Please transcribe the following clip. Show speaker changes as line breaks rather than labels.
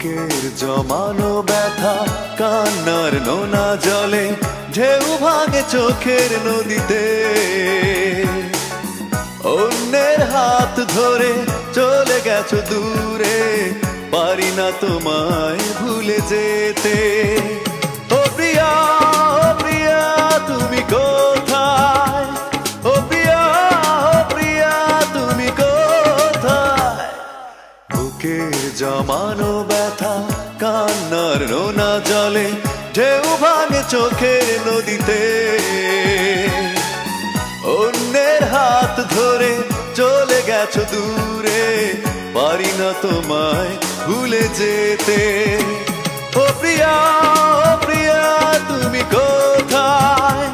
বুকের জমানো ব্যথা কান্নার নোনা জলে ঢেউ ভাঙে চোখের নদীতে অন্যের হাত ধরে চলে গেছো দূরে পারি না তোমায় ভুলে যেতে ও প্রিয়া তুমি কোথায় ও প্রিয়া তুমি কোথায় বুকের জমানো ব্যথা কান্নার নোনা জলে ঢেউ ভাঙে চোখের নদীতে অন্যের হাত ধরে চলে গেছো দূরে পারি না তোমায় ভুলে যেতে ও প্রিয়া তুমি কোথায়